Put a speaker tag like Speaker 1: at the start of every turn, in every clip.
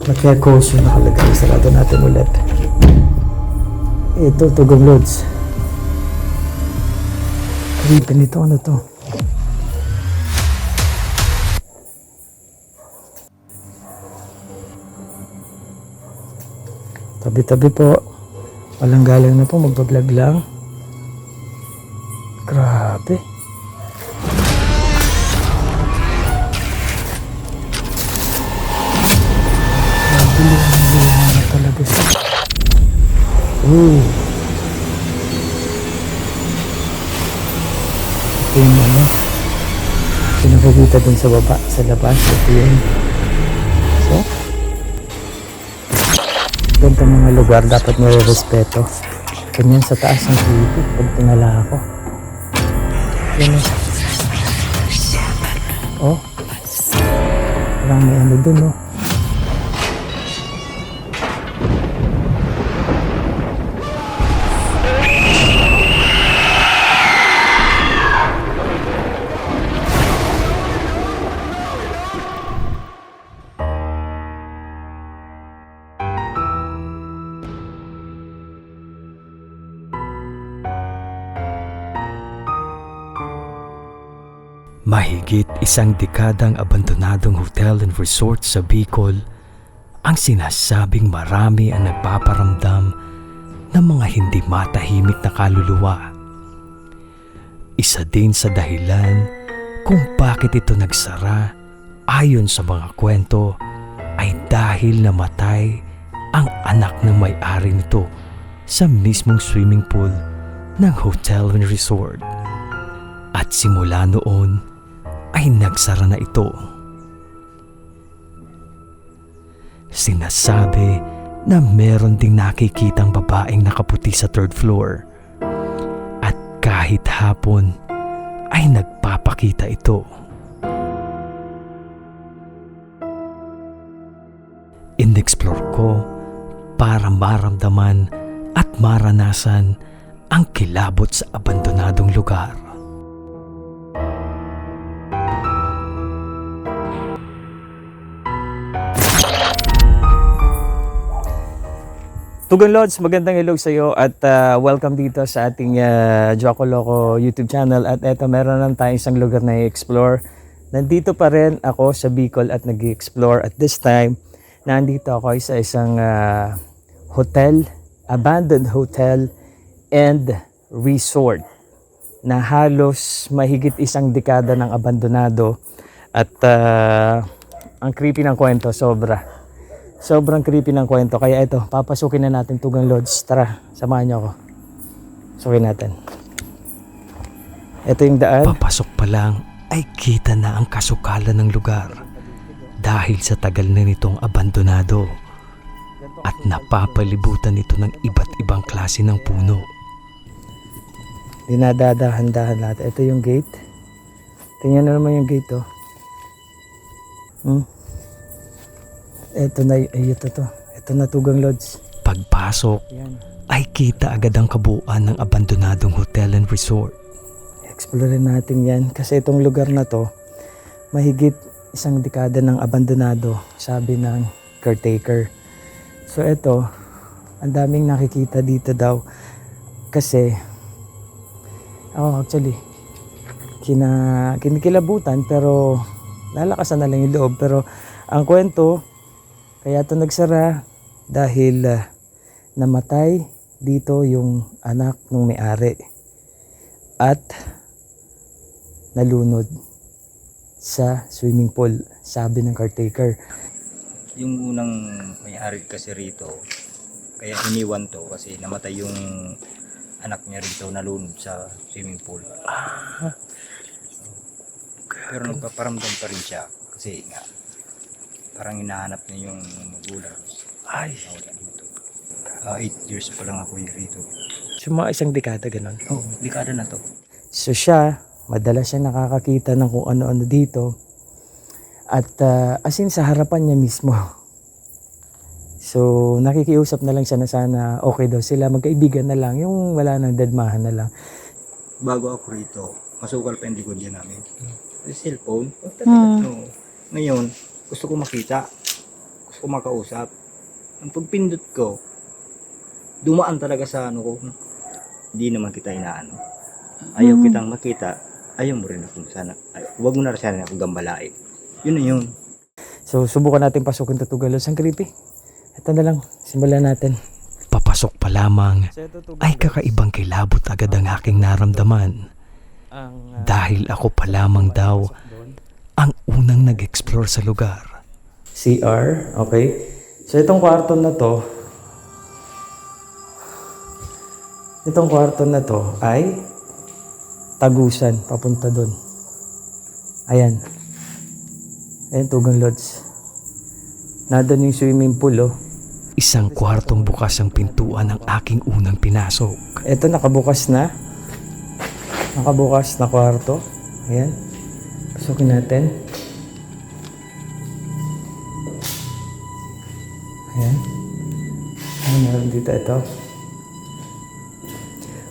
Speaker 1: Kaya coast yung nakalagay. Sarado natin ulit. Ito, Tugong Lodge. Creepy nito. Ano to? Tabi-tabi po. Walang galang na po. Magbablog lang. Grabe. Mabilis na talaga siya. Ito yung ano. Pinapagita dun sa baba, sa labas. Ito yun. So, ganito mga lugar dapat nire-respeto. Ganyan sa taas ng creepy pag tingala ako. Yan o. Oh. Parang may ano dun, no?
Speaker 2: Mahigit isang dekadang abandonadong hotel and resort sa Bicol ang sinasabing marami ang nagpaparamdam ng mga hindi matahimik na kaluluwa. Isa din sa dahilan kung bakit ito nagsara ayon sa mga kwento ay dahil namatay ang anak ng may-ari nito sa mismong swimming pool ng hotel and resort. At simula noon ay nagsara na ito. Sinasabi na meron ding nakikitang babaeng nakaputi sa third floor at kahit hapon ay nagpapakita ito. In-explore ko para maramdaman at maranasan ang kilabot sa abandonadong lugar.
Speaker 1: Tugong Lodge, magandang hello sa iyo at welcome dito sa ating Joko Loco YouTube channel. At eto, meron lang tayong isang lugar na i-explore. Nandito pa rin ako sa Bicol at nag-i-explore. At this time, nandito ako sa isang hotel, abandoned hotel and resort na halos mahigit isang dekada ng abandonado. At ang creepy ng kwento, sobrang creepy ng kwento. Kaya ito, papasukin na natin Tugong Lodge. Tara, samahan niyo ako. Sukin natin. Ito yung daan.
Speaker 2: Papasok pa lang ay kita na ang kasukalan ng lugar dahil sa tagal na nitong abandonado at napapalibutan ito ng iba't ibang klase ng puno.
Speaker 1: Dinadadahan-dahan natin. Ito yung gate. Tingnan na naman yung gate, oh. Ito na, ito na Tugong Lodge.
Speaker 2: Pagpasok
Speaker 1: Yan.
Speaker 2: ay kita agad ang kabuuan ng abandonadong hotel and resort.
Speaker 1: Explore natin yan kasi itong lugar na to mahigit isang dekada ng abandonado, sabi ng caretaker. So ito, ang daming nakikita dito daw kasi actually kinikilabutan pero lalakasan na lang yung loob. Pero ang kwento, kaya ito nagsara dahil namatay dito yung anak ng may-ari at nalunod sa swimming pool, sabi ng caretaker.
Speaker 3: Yung unang may-ari kasi rito, kaya iniwan to kasi namatay yung anak niya rito, nalunod sa swimming pool. Pero nagpaparamdam pa rin siya kasi nga parang hinahanap niya yung magulang.
Speaker 1: Ay,
Speaker 3: 8 years pa lang ako rito.
Speaker 1: so mga isang dekada ganon.
Speaker 3: Oh, dekada na to.
Speaker 1: So siya, madalas siya nakakakita ng kung ano-ano dito. At as in sa harapan niya mismo. So nakikiusap na lang siya na sana okay daw sila, magkaibigan na lang, yung wala nang dadmahan na lang.
Speaker 3: Bago ako rito, masukal pa yung likod yan namin. Yung cellphone, no. Ngayon, gusto ko makita. Gusto kumakausap. Ang pagpindot ko, dumaan talaga sa ano ko. Hindi naman kita inaano. Ayaw kitang makita. Ayaw mo rin ako sana. Huwag mo na rin sana ako gambalain. Yun na yun.
Speaker 1: So, subukan natin pasukin to Tugang Lods. Ang creepy. Ito na lang. Simulan natin.
Speaker 2: Papasok pa lamang ay kakaibang kilabot agad ang aking naramdaman dahil ako pa lamang daw ang unang nag-explore sa lugar.
Speaker 1: CR. Okay. So, itong kwarto na to, ay tagusan papunta doon. Ayan. Ayan, Tugang Lods. Nandun yung swimming pool, oh.
Speaker 2: Isang kwartong bukas ang pintuan ng aking unang pinasok.
Speaker 1: Ito, nakabukas na. Nakabukas na kwarto. Ayan. Pasukin natin. Ayan. Ano meron dito? Ito.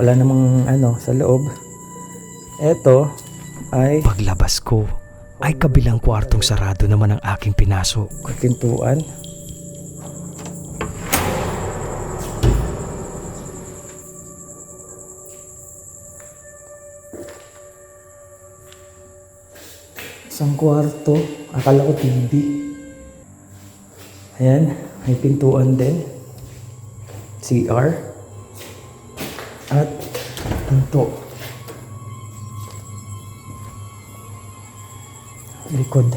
Speaker 1: Wala namang sa loob. Ito ay
Speaker 2: Paglabas ko ay kabilang kwartong sarado naman ang aking pinasok.
Speaker 1: pintuan. Isang kwarto. Akala ko TV. Ayan. May pintuan din. CR. At pinto. Likod.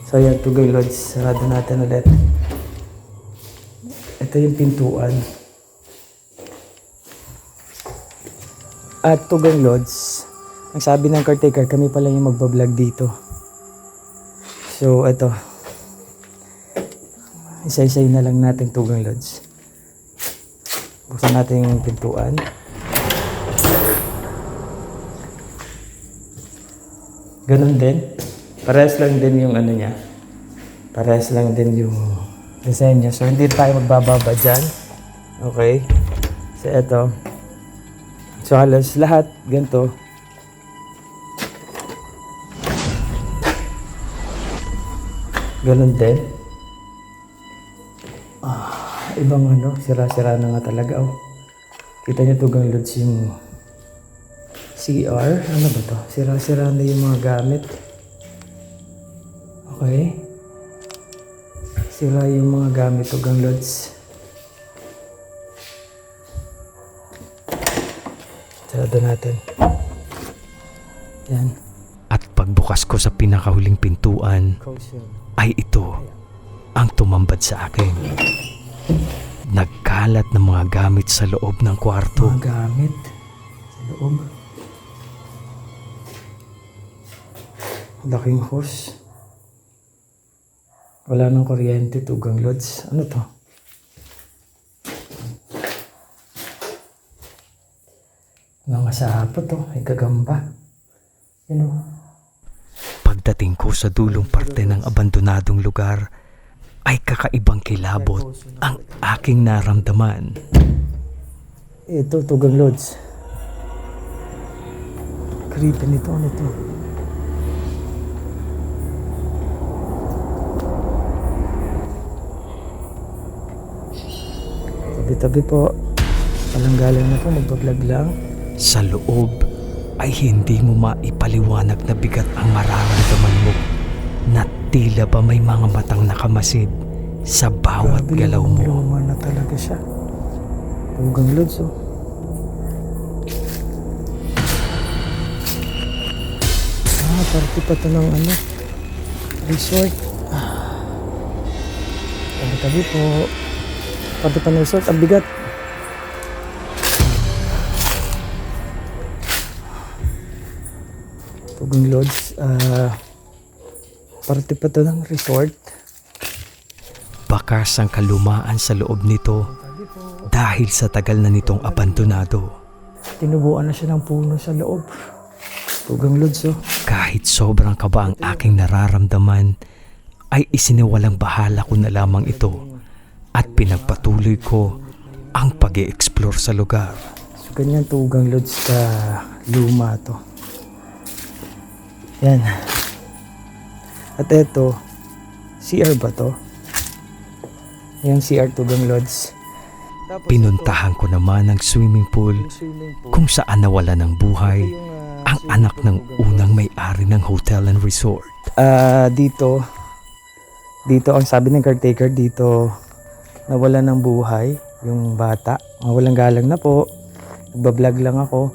Speaker 1: So ayan, Tugang Lods. Sarado natin ulit. Ito yung pintuan. At Tugang Lods, ang sabi ng caretaker, kami pala yung magbablog dito. So ito. Isa-isay na lang natin Tugang Lods. Buksan natin yung pintuan. Ganun din. Parehas lang din yung niya. Parehas lang din yung design niya. So, hindi tayo magbababa dyan. Okay. So, eto. So, halos lahat ganito. Ganun din. Ibang sira-sira na nga talaga. Oh. Kita niyo Tugang Lods yung CR. Ano ba to? Sira-sira na yung mga gamit. Okay. Sira yung mga gamit Tugang Lods. Sarado natin. Yan.
Speaker 2: At pagbukas ko sa pinakahuling pintuan ay ito ang tumambad sa akin. Nagkalat ng mga gamit sa loob ng kwarto.
Speaker 1: Mga gamit sa loob. Laking hose. Wala nang kuryente Tugang Lods. Ano to? Mga sapot to. Ay gagamba. Yan o.
Speaker 2: Pagdating ko sa dulong parte ng abandonadong lugar, ay kakaibang kilabot ang aking naramdaman.
Speaker 1: Ito Tugang Lods. Creepy nito. Ano to? Tabi-tabi po. Walang galang na po. Magbablog lang.
Speaker 2: Sa loob ay hindi mo maipaliwanag na bigat ang mararamdaman mo na tila ba may mga matang nakamasid sa bawat
Speaker 1: Grabe,
Speaker 2: galaw mo.
Speaker 1: luma na talaga siya. Tugang Lods, oh. Party pa ito ng resort. Tabi-tabi po. Party pa ng resort. Ang bigat. Tugang Lods. Party pa ito ng resort.
Speaker 2: Bakas ang kalumaan sa loob nito dahil sa tagal na nitong abandonado.
Speaker 1: Tinubuan na siya ng puno sa loob. Tugang Lods, oh.
Speaker 2: Kahit sobrang kaba ang aking nararamdaman, ay isiniwalang bahala ko na lamang ito at pinagpatuloy ko ang pag-i-explore sa lugar.
Speaker 1: So, ganyan Tugang Lods ka luma to. Yan. At eto, CR ba to? Yung CR Tugang Lodge. Tapos
Speaker 2: Pinuntahan ko naman ang swimming pool
Speaker 1: yung swimming pool.
Speaker 2: kung saan nawala ng buhay
Speaker 1: Ito yung,
Speaker 2: ang
Speaker 1: swimming
Speaker 2: anak
Speaker 1: pool
Speaker 2: ng
Speaker 1: Tugang
Speaker 2: unang may-ari ng hotel and resort.
Speaker 1: Dito ang sabi ng caretaker dito nawala ng buhay yung bata. Walang galang na po. Nagbablog lang ako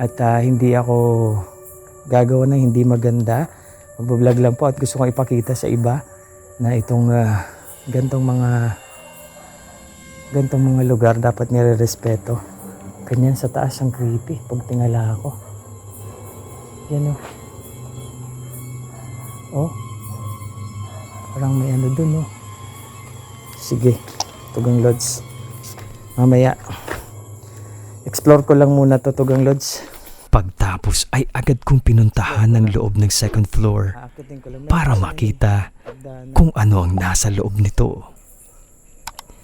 Speaker 1: at hindi ako gagawa ng hindi maganda. Magbablog lang po at gusto kong ipakita sa iba na itong gantong mga lugar dapat nire-respeto. Ganyan sa taas ang creepy pag tingala ako. Yan o. Oh. Parang may ano dun, oh. Sige, Tugang Lodge. Mamaya, explore ko lang muna to, Tugang Lodge.
Speaker 2: Pagtapos ay agad kong pinuntahan ang loob ng second floor
Speaker 1: Aakitin ko lang.
Speaker 2: para makita kung ano ang nasa loob nito.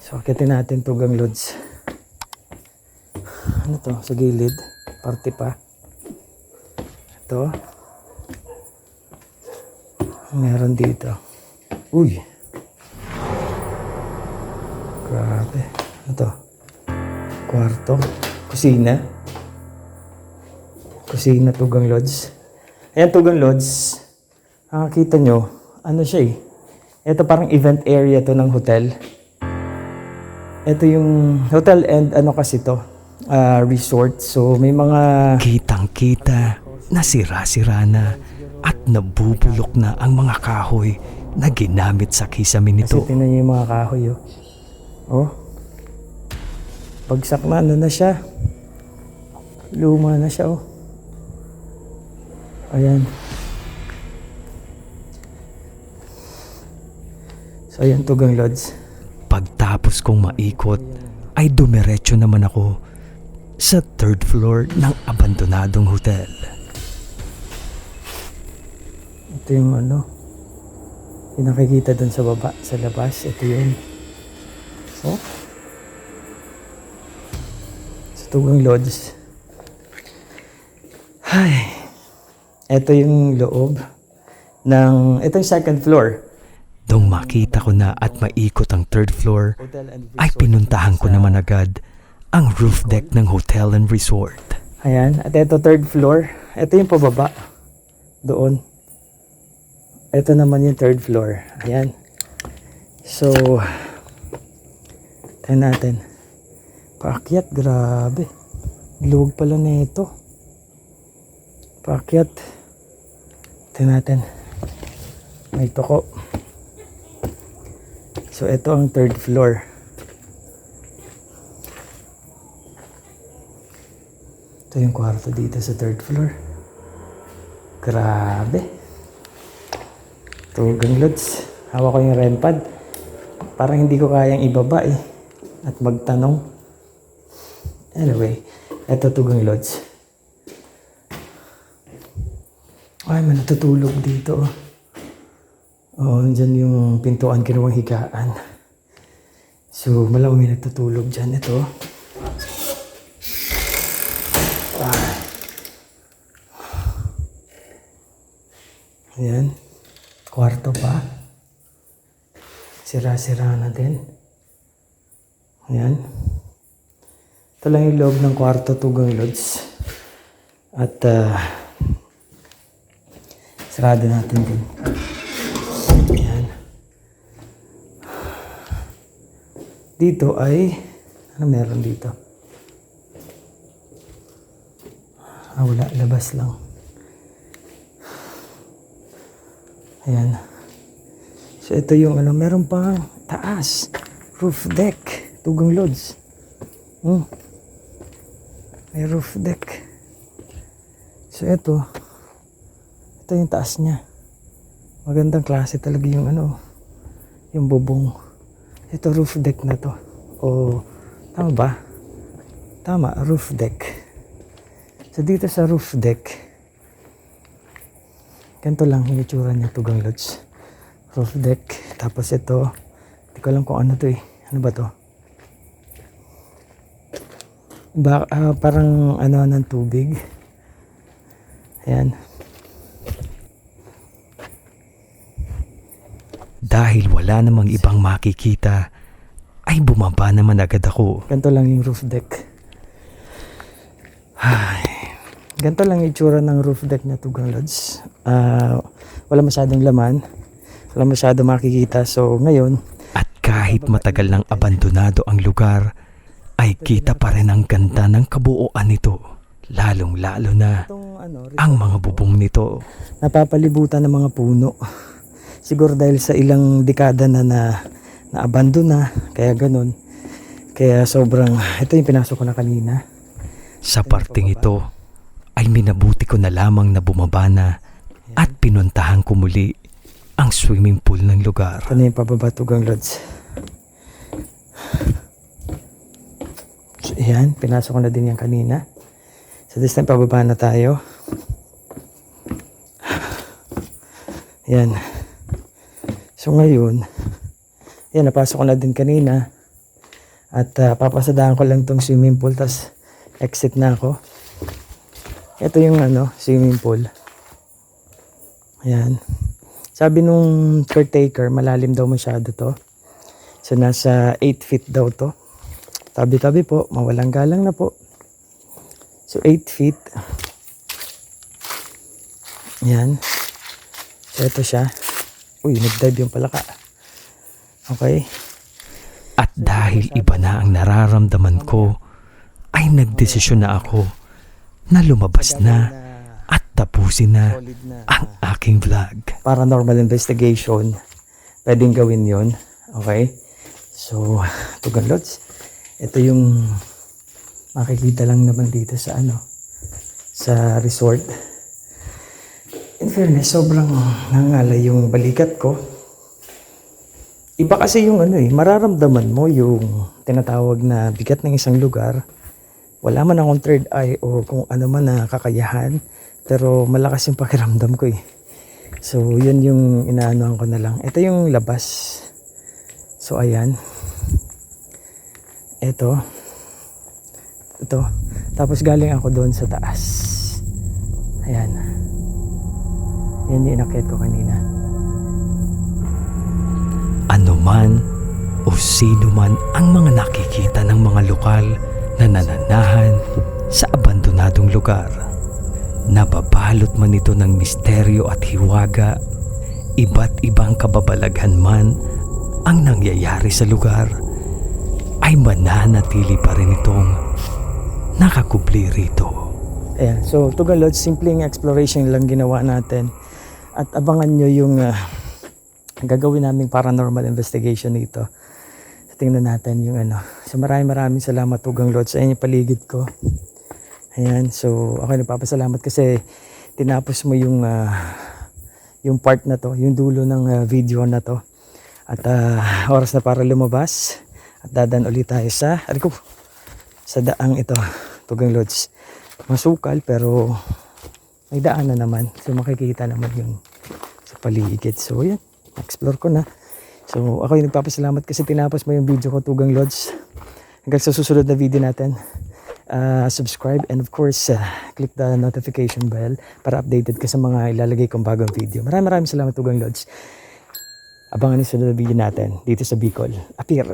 Speaker 1: So, akitin natin, Tugang Lodge. Ano to? Sa gilid. Parte pa. Ito. Meron dito. Uy! Grabe. Ano to? Kwarto. Kusina. Kusina, Tugang Lodge. Ayan, Tugang Lodge. Nakakita nyo, ano siya eh. Ito parang event area to ng hotel. Ito yung hotel and ano kasi to, resort. So may mga
Speaker 2: Kitang-kita na sira-sira na at nabubulok na ang mga kahoy na ginamit sa kisame
Speaker 1: kasi
Speaker 2: nito.
Speaker 1: tingnan nyo yung mga kahoy oh. Oh. Bagsak na ano na siya. Luma na siya oh. Ayan. So ayan, Tugang Lodge.
Speaker 2: Pagtapos kong maikot ay dumiretso naman ako sa third floor ng abandonadong hotel.
Speaker 1: Ito yung ano, yung nakikita dun sa baba, sa labas. Ito yun. So, sa Tugang Lodge. Ay, ito yung loob ng, ito yung second floor.
Speaker 2: Nung makita ko na at maikot ang third floor, ay pinuntahan ko naman agad ang roof deck ng hotel and resort.
Speaker 1: Ayan, at ito third floor. Ito yung pababa. Doon. Ito naman yung third floor. Ayan. So, tayo natin. Paakyat, grabe. Luwag pala na ito. Paakyat. Tayo natin. May toko. So, ito ang third floor. Ito yung kwarto dito sa third floor. Grabe. Tugang Lodge. Hawak ko yung REM pad. Parang hindi ko kayang ibaba eh. At magtanong. Anyway, ito Tugang Lodge. Ay, may natutulog dito. Oh, dyan yung pintuan, kinuwang higaan. So, malamang may nagtutulog dyan. Ito. Ayan. Kwarto pa. Sira-sira na din. Ayan. Ito lang yung loob ng kwarto, Tugang Lodge. At, sarado natin din. Ayan. Dito ay, ano meron dito? Wala, labas lang. Ayan. So, ito yung ano, meron pang taas. Roof deck. Tugang Lodge. May roof deck. So, ito yung taas niya. Magandang klase talaga yung ano, yung bubong. Ito, roof deck na to. O, tama ba? Tama, roof deck. So, dito sa roof deck, ganito lang yung itsura niya, Tugang Lodge. Roof deck. Tapos ito, hindi ko alam kung ano to eh. Ano ba to? Parang ano ng tubig. Ayan.
Speaker 2: Dahil wala namang ibang makikita, ay bumaba naman agad ako.
Speaker 1: Ganito lang yung roof deck. Ay, ganito lang yung itsura ng roof deck na Tugang Lods. Wala masyadong laman. Wala masyadong makikita. So ngayon,
Speaker 2: At kahit matagal nang abandonado ang lugar, ay kita pa rin ang ganda ng kabuuan nito. Lalong-lalo na
Speaker 1: itong
Speaker 2: ang mga bubong nito.
Speaker 1: napapalibutan ng mga puno. Siguro dahil sa ilang dekada na abandon na, kaya ganun. Kaya sobrang, ito yung pinasok ko na kanina.
Speaker 2: Sa parting ito, ay minabuti ko na lamang na bumaba na at pinuntahan ko muli ang swimming pool ng lugar.
Speaker 1: Ito na yung pababa, Tugang Lods. So, yan, pinasok ko na din yan kanina. So this time, pababa na tayo. Yan. So ngayon, yan, napasok ko na din kanina. At papasadahan ko lang tong swimming pool, tas exit na ako. Ito yung swimming pool. Ayan. Sabi nung caretaker, malalim daw masyado to. So nasa 8 feet daw to. Tabi-tabi po, mawalang galang na po. So 8 feet. Ayan. So ito siya. Uy, nag-dive yung palaka. Okay.
Speaker 2: At dahil iba na ang nararamdaman ko, ay nagdesisyon na ako na lumabas na at tapusin na
Speaker 1: Solid na.
Speaker 2: ang aking vlog.
Speaker 1: Paranormal investigation. Pwedeng gawin yon. Okay. So, Tugang Lods. Ito yung makikita lang naman dito sa sa resort. In fairness, sobrang nangalay yung balikat ko. Iba kasi yung mararamdaman mo yung tinatawag na bigat ng isang lugar. Wala man akong third eye o kung ano man na kakayahan, pero malakas yung pakiramdam ko eh. So, yun yung inaanoan ko na lang. Ito yung labas. So, ayan. Ito. Tapos galing ako doon sa taas. Ayan. Yan yung inakyat ko kanina.
Speaker 2: Ano man o sino man ang mga nakikita ng mga lokal na nananahan sa abandonadong lugar, nababalot man ito ng misteryo at hiwaga, iba't ibang kababalaghan man ang nangyayari sa lugar, ay mananatili pa rin itong nakakubli rito.
Speaker 1: Ayan. So, Tugang Lods, simpleng exploration lang ginawa natin. At abangan nyo yung gagawin naming paranormal investigation dito. So, tingnan natin yung So, maraming salamat, Tugang Lods. Ayan yung paligid ko. Ayan. So, ako nagpapasalamat kasi tinapos mo yung part na to, yung dulo ng video na to. At oras na para lumabas. At dadan ulit tayo sa daang ito, Tugang Lods. Masukal pero may daan na naman. So makikita naman yung sa paligid. So yan, explore ko na. So ako yung nagpapasalamat kasi tinapos mo yung video ko, Tugang Lods. Hanggang sa susunod na video natin. Subscribe and of course click the notification bell para updated ka sa mga ilalagay kong bagong video. Maraming salamat, Tugang Lods. Abangan niyo sa sunod na video natin dito sa Bicol. Appear.